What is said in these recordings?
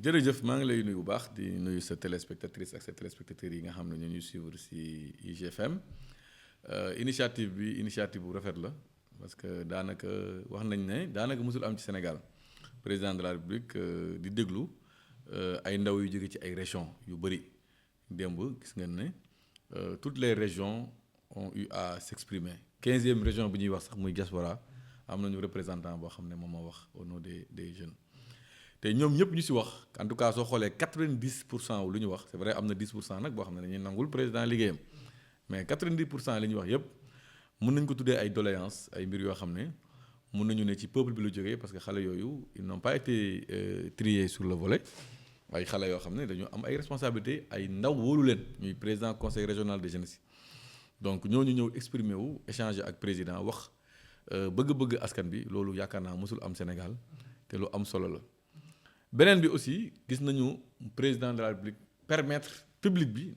jërëjëf maa ngi lay nuyu bu baax di nuyu sa téléspectatrice ak sa téléspectateurs yi nga xam ne ñoo ñuy suivre ci IGFM initiative bu rafet la parce que daanaka wax nañ ne daanaka mësul am ci Sénégal président de la République di déglu ay ndaw yu jóge ci ay régions yu bëri démb gis ngeen ne toutes les régions ont eu à s'exprimer 15e région bi ñuy wax sax muy diaspora am nañu représentant boo xam ne moom moo wax au nom des jeunes. te ñoom ñëpp ñu ci wax en tout cas soo xoolee 90% wu lu ñu wax c'est vrai am na 10% nag boo xam ne dañuy nangul président liggéeyam mais 90% li ñu wax yëpp mën nañ ko tuddee ay doléances ay mbir yoo xam ne mën nañu ne ci peuple bi lu jógee parce que xale yooyu ils n'ont pas été triés sur le volet ay xale yoo xam ne dañoo am ay responsabilités ay ndaw wóolu leen ñuy président conseil régional de jeunesse donc ñooñu ñëw exprimer wu échanger ak président wax bëgg-bëgg askan bi loolu yaakaar naa mosul am Sénégal te lu am solo la. beneen bi aussi gis nañu président de la République permettre public bi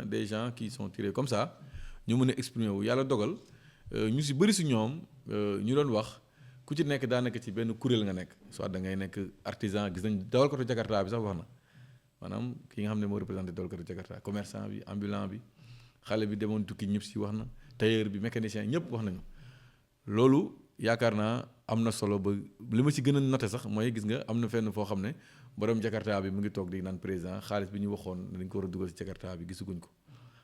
des gens qui sont tirés comme ça ñu mën a exprimer wu yàlla dogal ñu ci bëri ci ñoom ñu doon wax ku ci nekk daanaka ci benn kuréel nga nekk soit da ngay nekk artisan gis nañ dawalkatu Jakarta bi sax wax na maanaam ki nga xam ne moo représenté dawalkatu Jakarta commerçant bi ambulant bi xale bi demoon tukki ñëpp ci wax na tailleur bi mécanicien ñëpp wax nañu loolu yaakaar naa am na solo ba li ma ci gën a noté sax mooy gis nga am na fenn foo xam ne borom Jakarta bi mu ngi toog di naan président xaalis bi ñu waxoon dañ ko war a dugal ci Jakarta bi gisaguñ ko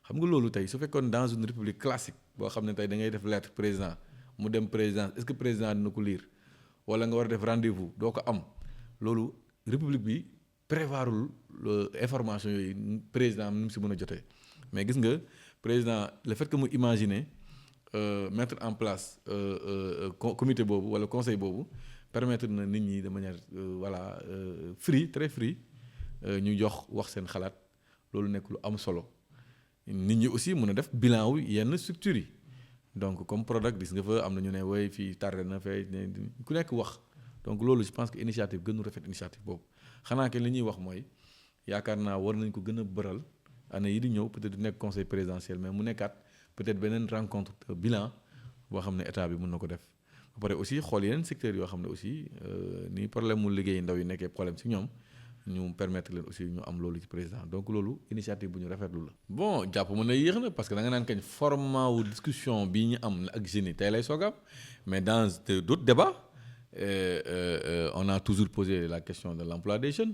xam nga loolu tey su fekkoon dans une république classique boo xam ne tey da ngay def lettre président mu dem président est-ce que président dina ko lire wala nga war a def rendez-vous doo ko am loolu république bi prévoirul information yooyu président ni mu si mën a jotee mais gis nga président le fait que mu imaginer mettre en place comité boobu wala conseil boobu permettre na nit ñi de manière free très free ñu jox wax seen xalaat loolu nekk lu am solo nit ñi aussi mën a def bilan wu yenn structures yi donc comme Prodac gis nga fa am na ñu ne way fii tardé na fay ku nekk wax donc loolu je pense que initiative gënu rafet initiative boobu xanaa que li ñuy wax mooy yaakaar naa war nañ ko gën a bëral année yi di ñëw peut-être du nekk conseil présidentiel mais mu nekkaat peut-être beneen rencontre bilan boo xam ne état bi mën na ko def ba pare aussi xool yeneen secteurs yoo xam ne aussi ni problème mu liggéey ndaw yi nekkee problème ci ñoom ñu permettre leen aussi ñu am loolu ci président donc loolu initiative bu ñu rafetlu la. bon jàpp mën na yéex na parce que da nga naan kañ format wu discussion bii ñu am ak jeunes yi tey lay soog am mais dans d'autres débats on a toujours posé la question de l'emploi des jeunes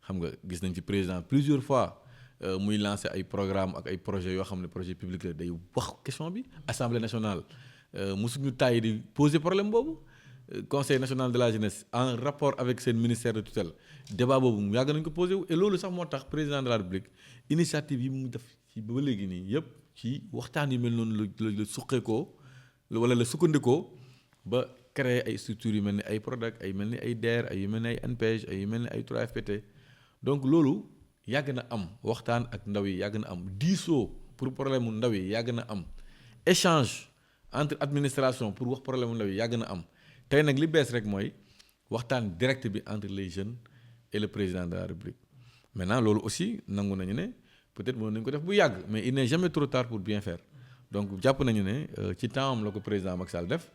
xam nga gis nañ ci président plusieurs fois. muy lancer ay programme ak ay projets yoo xam ne projet public la day wax question bi assemblée nationale mosuñu tàyyi di poser problème boobu conseil national de la jeunesse en rapport avec seen ministère de tutelle débat boobu yàgg nañ ko poser wu et loolu sax moo tax président de la république initiative yi mu def ci ba léegi nii yëpp ci waxtaan yu mel noonu la suqeekoo wala la sukkandikoo ba créer ay structures yu mel ni ay Prodac ay mel ni ay DER ay yu mel ni ay ANPEJ ay yu mel ni ay 3FPT donc loolu. yàgg na am waxtaan ak ndaw yi yàgg na am diisoo pour problème mu ndaw yi yàgg na am échange entre administration pour wax problème mu ndaw yi yàgg na am tey nag li bees rek mooy waxtaan direct bi entre les jeunes et le président de la République maintenant loolu aussi nangu nañu ne peut-être mën nañu ko def bu yàgg mais il n'est jamais trop tard pour bien faire donc jàpp nañu ne ci temps am la ko président Macky Sall def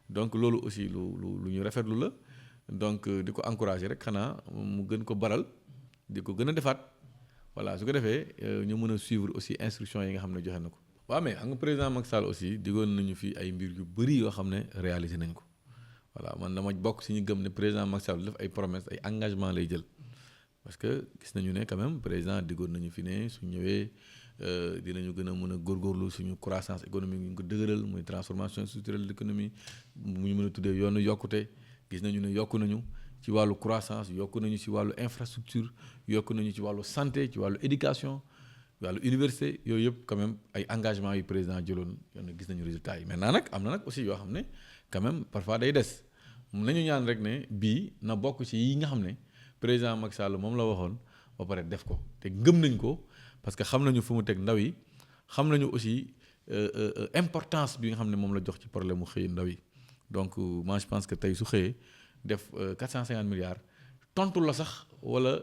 donc loolu aussi lu ñu rafetlu la donc di ko encourager rek xanaa mu gën ko baral di ko gën a defaat. voilà su ko defee ñu mën a suivre aussi instructions yi nga xam ne joxe na ko. waaw mais xam nga président Macky Sall aussi diggoon nañu fi ay mbir yu bëri yoo xam ne réalisé nañ ko voilà man dama bokk si ñu gëm ne président Macky Sall def ay promesses ay engagements lay jël parce que gis nañu ne quand même président diggoon nañu fi ne su ñëwee dinañu gën a mën a góorgóorlu suñu croissance économique ñu ko dëgëral muy transformation structurelle de l'économie mu ñu mën a tuddee yoonu yokkute gis nañu ne yokku nañu. ci wàllu croissance yokk nañu ci wàllu infrastructure yokk nañu ci wàllu santé ci wàllu éducation wàllu université yooyu yëpp quand même ay engagements yu président jëloon yoon gis nañu résultats yi maintenant nag am na nag aussi yoo xam ne quand même parfois day des nañu ñaan rek ne bii na bokk ci yi nga xam ne président Macky Sall moom la waxoon ba pare def ko te gëm nañ ko parce que xam nañu fu mu teg ndaw yi xam nañu aussi importance bi nga xam ne moom la jox ci problème mu xëy ndaw yi donc moi je pense que tey su xëyee def 450 milliards tontu la sax wala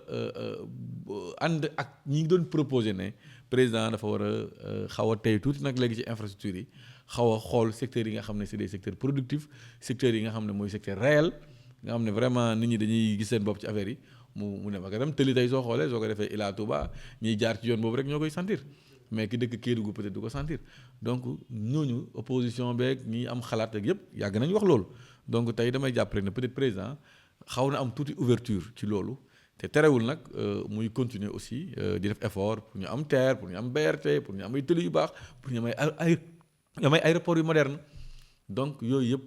ànd ak ñi ngi doon proposé ne président dafa war a xaw a tey tuuti nag léegi ci infrastructure yi xaw a xool secteurs yi nga xam ne c'est des secteurs productifs secteurs yi nga xam ne mooy secteur réel nga xam ne vraiment nit ñi dañuy gis seen bopp ci affaire yi mu ne parce que dem tëli tey soo xoolee soo ko defee Ila Touba ñiy jaar ci yoon boobu rek ñoo koy sentir mais ki dëkk Kédougou peut-être du ko sentir donc ñooñu opposition beeg ñi am xalaat ak yëpp yàgg nañu wax loolu donc tey damay jàpp rek ne peut-être président xaw na am tuuti ouverture ci loolu te terewul nag muy continuer aussi di def effort pour ñu am TER pour ñu am BRT pour ñu am ay tëli yu baax pour ñu am ay aéroport yu moderne donc yooyu yëpp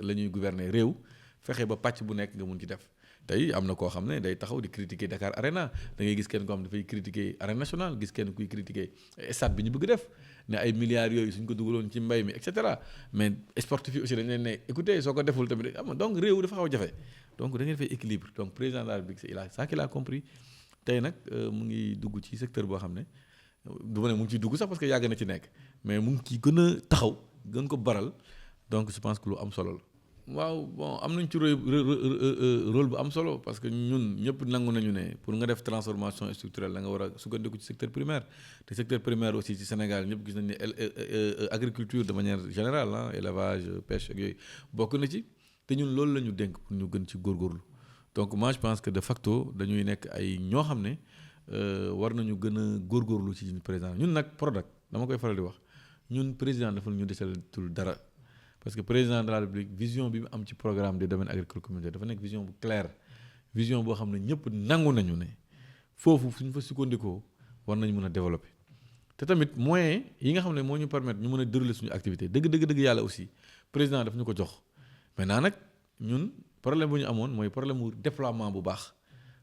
la ñuy gouverner réew fexe ba pàcc bu nekk nga mun ci def tey am na koo xam ne day taxaw di critiquer Dakar Arena da ngay gis kenn koo xam ne dafay critiquer Arène Nationale gis kenn kuy critiquer stade bi ñu bëgg def ne ay milliards yooyu suñ ko dugaloon ci mbay mi et cetera mais sportif yi aussi dañ leen ne écoutez soo ko deful tamit am donc réew dafa xaw a jafe donc da ngeen fay équilibre donc président de la République il a ça qu'il a compris tey nag mu ngi dugg ci secteur boo xam ne du ma ne mu ngi ciy dugg sax parce que yàgg na ci nekk mais mu ngi ciy gën a taxaw gën ko baral donc je pense que lu am solo la. waaw bon am nañ ci rôle bu am solo parce que ñun ñëpp nangu nañu ne pour nga def transformation structurelle da nga war a sukkandiku ci secteur primaire te secteur primaire aussi ci Sénégal ñëpp gis nañ ne agriculture de manière générale ah élevage pêche ak yooyu bokk na ci te ñun loolu la ñu dénk pour ñu gën ci góorgóorlu donc moi je pense que de facto dañuy nekk ay ñoo xam ne war nañu gën a góorgóorlu ci président ñun nag Prodac dama koy faral di wax ñun président dafa ñu desalatul dara. parce que président de la République vision bi mu am ci programme des domaines agricoles communautaires dafa nekk vision bu claire vision boo xam ne ñëpp nangu nañu ne foofu suñ fa sukkandikoo war nañu mën a développer te tamit moyens yi nga xam ne moo ñu permettre ñu mën a dérouler suñu activité dëgg yàlla aussi président daf ñu ko jox maintenant nag ñun problème bu ñu amoon mooy problème mu déploiement bu baax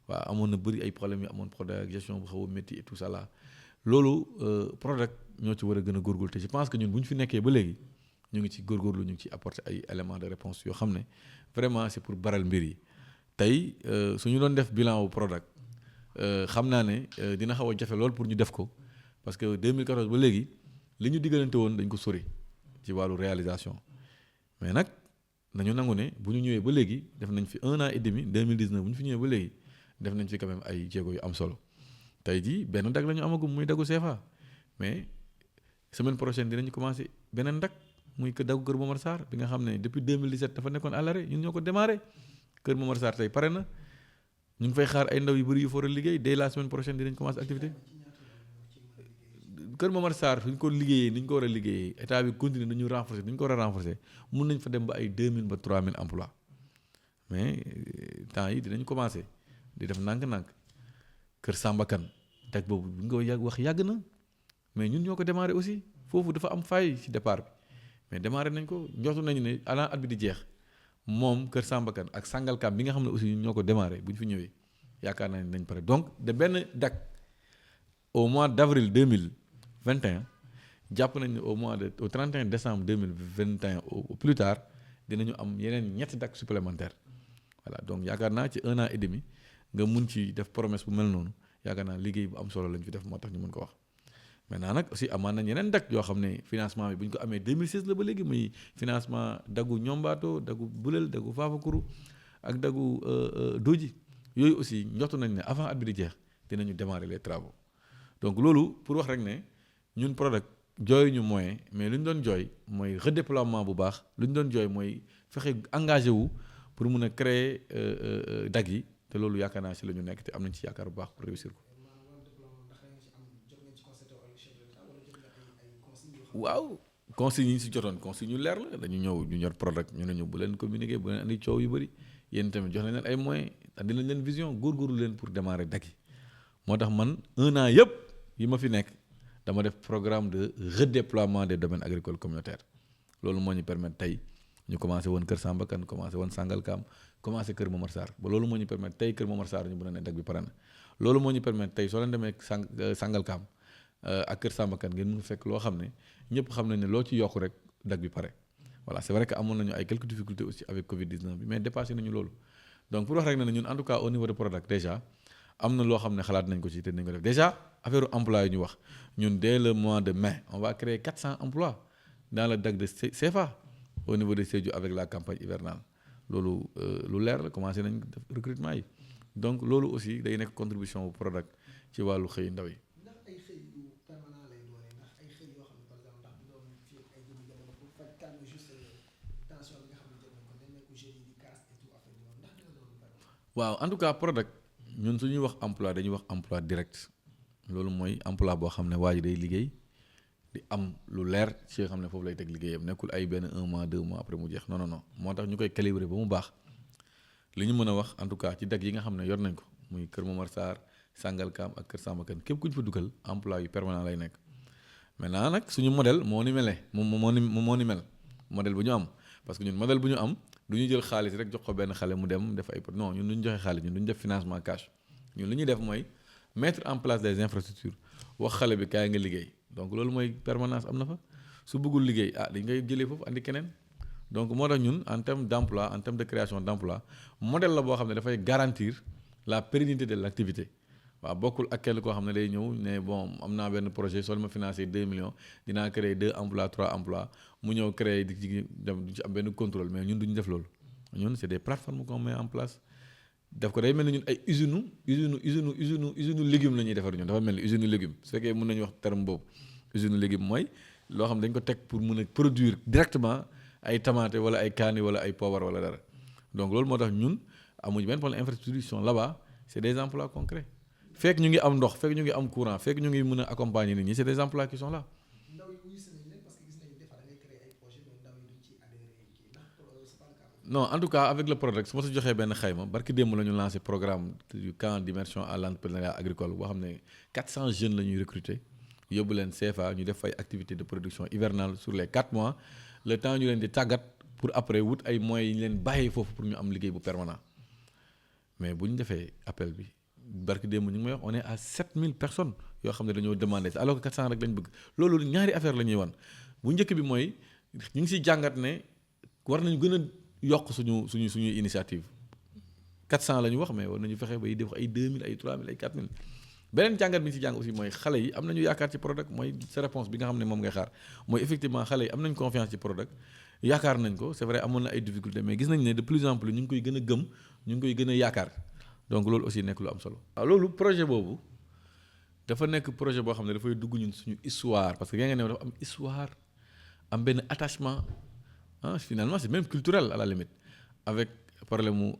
waaw amoon na bëri ay problèmes yu amoon Prodac gestion bu xaw a métti et tout ça là loolu Prodac ñoo ci war a gën a góorgóorlu te je pense que ñun bu ñu fi nekkee ba léegi ñu ngi ci góorgóorlu ñu ngi ci apporter ay éléments de réponse yoo xam ne vraiment c'est pour baral mbir yi tey su ñu doon def bilan wu Prodac xam naa ne dina xaw a jafe lool pour ñu def ko parce que 2014 ba léegi li ñu diggalante woon dañ ko sori ci wàllu réalisation mais nag nañu nangu ne bu ñu ñëwee ba léegi def nañ fi 1 an et demi 2019 bu ñu fi ñëwee ba léegi def nañ fi quand même ay jéego yu am solo tey jii benn dag la ñu amagum muy dagu CFA mais semaine prochaine dinañ commencer beneen dag. muy que dagu Kër Momar Sarr bi nga xam ne depuis 2017 dafa nekkoon à l'arrêt ñun ñoo ko démarré Kër Momar Sarr tey pare na ñu ngi fay xaar ay ndaw yu bëri yu fa war a liggéey dès la semaine prochaine dinañ commencer activité Kër Momar Sarr fi ñu ko liggéeyee ni ñu ko war a liggéeyee état bi continuer nañu renforcer ni ñu ko war a renforcer mun nañ fa dem ba ay 2000 ba 3000 emplois mais temps yi dinañ commencer di def nànk-nànk Kër Samba Kane teg boobu bi nga ko wax yàgg na mais ñun ñoo ko démarré aussi foofu dafa am faille ci départ bi. mais démarré nañ ko njortu nañu ne avant at bi di jeex moom Kër Samba Kane ak Sangalkam bi nga xam ne aussi ñoo ko démarré bu ñu fi ñëwee yaakaar naa ne nañ pare donc de benn dak au mois d'avril 2021 jàpp nañ ne au 31 décembre 2021 au plus tard dinañu am yeneen ñetti dak supplémentaires voilà donc yaakaar naa ci 1 an et demi nga mun ci def promesse bu mel noonu yaakaar naa liggéey bu am solo lañ fi def moo tax ñu mën ko wax. maintenant nag aussi amaan nañ yeneen dak yoo xam ne financement bi bu ñu ko amee 2016 la ba léegi muy financement daggu Ñombaato daggu Bulel daggu Fafakuru ak daggu Doji yooyu aussi njortu nañ ne avant at bi di jeex dinañu démarrer les travaux donc loolu pour wax rek ne ñun Prodac jooyu ñu moyen mais lu ñu doon jooy mooy redéploiement bu baax lu ñu doon jooy mooy fexe engagé wu pour mun a créer dag yi te loolu yaakaar naa si la ñu nekk te am nañ ci yaakaar bu baax pour réussir ko. waaw consignes yi ñu si jotoon consignes yu leer la dañu ñëw ñu ñor Prodac ñu ne ñu bu leen communiquer bu leen andi coow yu bëri yéen tamit jox nañ leen ay moyens andi nañ leen vision góorgóorlu leen pour démarrer dak yi moo tax man 1 an yëpp yi ma fi nekk dama def programme de redéploiement des domaines agricoles communautaires loolu moo ñu permettre tey ñu commencé woon Kër Samba Kane commencé woon Sangalkam commencé Kër Momar Sarr ba loolu moo ñu permettre tey Kër Momar Sarr ñu mën a ne dak bi pare na loolu moo ñu permettre tey soo leen demee Sangalkam ak Kër Samba Kane ngeen mun fekk loo xam ne ñëpp xam nañ ne loo ci yokk rek dag bi pare voilà c'est vrai que amoon nañu ay quelques difficultés aussi avec Covid-19 bi mais dépassé nañu loolu donc pour wax rek ne ñun en tout cas au niveau de Prodac déjà am na loo xam ne xalaat nañ ko ci te nañ ko def déjà affaire emploi yi ñu wax ñun dès le mois de mai on va créer 400 emplois dans le DAC de CFA au niveau de Sédhiou avec la campagne hivernale loolu lu leer la commencé nañ def recrutement yi donc loolu aussi day nekk contribution bu Prodac ci wàllu xëy ndaw yi. waaw en tout cas Prodac ñun su ñuy wax emploi dañuy wax emploi direct loolu mooy emploi boo xam ne waa ji day liggéey di am lu leer ci nga xam ne foofu lay teg liggéeyam nekkul ay benn 1 mois 2 mois après mu jeex non non non moo tax ñu koy calibrer ba mu baax li ñu mën a wax en tout cas ci dag yi nga xam ne yor nañ ko muy Kër Momar Sarr Sangalkam ak Kër Samba Kane képp ku ñu fa dugal emploi yu permanent lay nekk maintenant nag suñu modèle moo ni melee moo ni mel modèle bu ñu am parce que ñun modèle bu ñu am du ñu jël xaalis rek jox ko benn xale mu dem def ay non ñun du ñu joxe xaalis ñun du ñu def financement cash ñun li ñuy def mooy mettre en place des infrastructures wax xale bi kaay nga liggéey donc loolu mooy permanence am na fa su bëggul liggéey dañ ngay jëlee foofu andi keneen donc moo tax ñun en terme d' emploi en terme de création d' emploi modèle la boo xam ne dafay garantir la pérennité de l' activité waaw bokkul ak kenn koo xam ne day ñëw ne bon am naa benn projet soo ma financé 2 millions dinaa créer 2 emplois 3 emplois mu ñëw créer di ci dem du ci am benn contrôle mais ñun duñu def loolu ñun c' est des plateformes qu'on met en place def ko day mel ni ñun ay usine légume la ñuy defar ñun dafa mel ni usine légume su fekkee mën nañu wax terme boobu usine légume mooy loo xam dañ ko teg pour mën a produire directement ay tomate wala ay kaani wala ay poobar wala dara donc loolu moo tax ñun amuñu benn problème infrastructure sont là-bas c' est des emplois concrets fekk ñu ngi am ndox fekk ñu ngi am courant fekk ñu ngi mën a accompagner nit ñi c' est des emplois qui sont là. Non en tout cas avec le Prodac su ma si joxee benn xayma barki démb la ñu lancé programme du camp d'immersion à l'entrepreneuriat agricole boo xam ne 400 jeunes la ñuy recruter yóbbu leen CFA ñu def fay activité de production hivernale sur les 4 mois le temps ñu leen di tàggat pour après wut ay moyens yi ñu leen bàyyee foofu pour ñu am liggéey bu permanent mais bu ñu defee appel bi barki démb ñu ngi may wax on est à 7000 personnes yoo xam ne dañoo demandé alors que 400 rek lañ bëgg loolu ñaari affaire la ñuy wan bu njëkk bi mooy ñu ngi siy jàngat ne war nañu gën a yokk suñuy initiative 400 la ñu wax mais war nañu fexe bay def ay 2000 ay 3000 ay 4000 beneen jàngat bi ñu si jàng aussi mooy xale yi am nañu yaakaar ci Prodac mooy sa réponse bi nga xam ne moom ngay xaar mooy effectivement xale yi am nañ confiance ci Prodac yaakaar nañ ko c'est vrai amoon na ay difficultés mais gis nañ ne de plus en plus ñu ngi koy gën a gëm ñu ngi koy gën a yaakaar donc loolu aussi nekk lu am solo. waaw loolu projet boobu dafa nekk projet boo xam ne dafay dugg ñun suñu histoire parce que yaa ngi ne dafa am histoire am benn attachement finalement c'est même culturel à la limite avec problème mu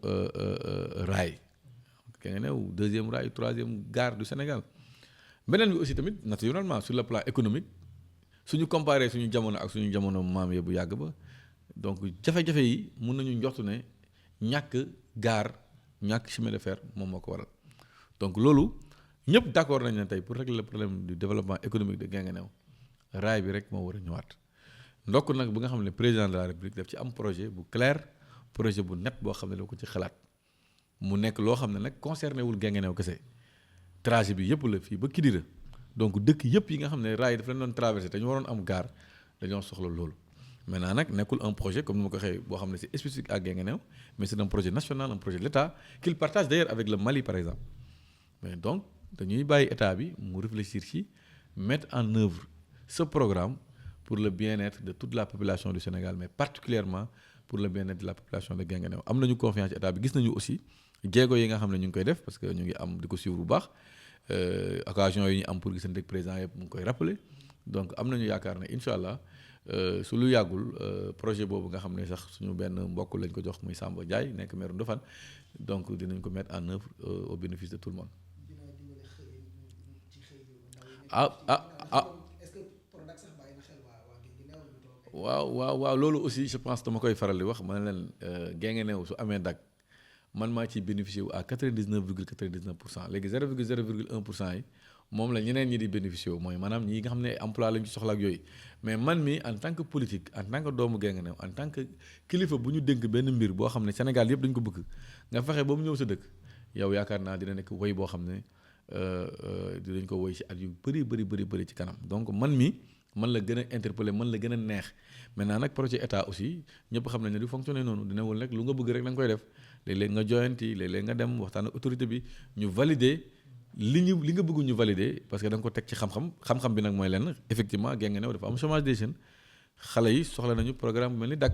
rail ka nga new 2e rail 3e gare du Sénégal beneen bi aussi tamit naturellement sur le plan économique suñu comparé suñu jamono ak suñu jamono maam yi bu yàgg ba donc jafe-jafe yi mun nañu njortu ne ñàkk gare ñàkk chemin de fer moom moo ko waral donc loolu ñëpp d'accord nañ ne tey pour régler le problème du développement économique de Guinguinéo rail bi rek moo war a ñëwaat ndokk nag bi nga xam ne président de la République daf ci am projet bu clair projet bu net boo xam ne la ko ci xalaat mu nekk loo xam ne nag concerné wul Guinguinéo kese trajet bi yëpp la fii ba Kidira donc dëkk yëpp yi nga xam ne raay dafa leen doon traversé te ñu waroon am gare dañoo soxla loolu maintenant nag nekkul un projet comme ni ma ko waxee boo xam ne c'est spécifique à Guinguinéo mais c'est un projet national un projet de l'État qu'il partage d'ailleurs avec le Mali par exemple mais donc dañuy bàyyi état bi mu réfléchir ci mettre en œuvre ce programme pour le bien-être de toute la population du Sénégal mais particulièrement pour le bien-être de la population de Guinguinéo am nañu confiance ci état bi gis nañu aussi jéego yi nga xam ne ñu ngi koy def parce que ñu ngi am di ko suivre bu baax occasion yi ñu am pour gisante ak président yëpp mu ngi koy rappeler donc am nañu yaakaar ne incha allah su lu yàggul projet boobu nga xam ne sax suñu benn mbokk lañ ko jox muy Samba Ndiaye nekk maire Ndofane donc dinañ ko mettre en œuvre au bénéfice de tout le monde. waaw loolu aussi je pense dama koy faral di wax ma ne leen Guinguinéo su amee dag man maa ciy bénéficier wu à 99,99% léegi 0,0,1% yi moom la ñeneen ñi di bénéficier wu mooy maanaam ñi nga xam ne emploi lañu ci soxla ak yooyu mais man mi en tant que politique en tant que doomu Guinguinéo en tant que kilifa bu ñu dénk benn mbir boo xam ne Sénégal yëpp dañu ko bëgg nga fexe ba mu ñëw sa dëkk yow yaakaar naa dina nekk woy boo xam ne dinañ ko woy ci at yu bëri ci kanam donc man la gën a interpellé man la gën a neex maintenant nag projet état aussi ñëpp xam nañ ne du fonctionner noonu dina wul rek lu nga bëgg rek da nga koy def léeg-léeg nga joyanti léeg-léeg nga dem waxtaan ak autorité bi ñu valider li nga bëgg ñu valider parce que da nga ko teg ci xam-xam bi nag mooy lenn effectivement Guinguinéo dafa am chômage des jeunes xale yi soxla nañu programme bu mel ni DAC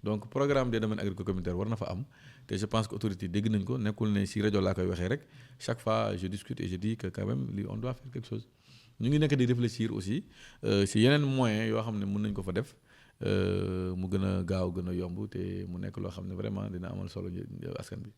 donc programme des domaines agricoles communautaires war na fa am te je pense que autorité yi dégg nañ ko nekkul ne si rajo laa koy waxee rek chaque fois je discute et je dis que quand même li on doit faire quelque chose ñu ngi nekk di réfléchir aussi si yeneen moyens yoo xam ne mën nañ ko fa def mu gën a gaaw gën a yomb te mu nekk loo xam ne vraiment dina amal solo askan bi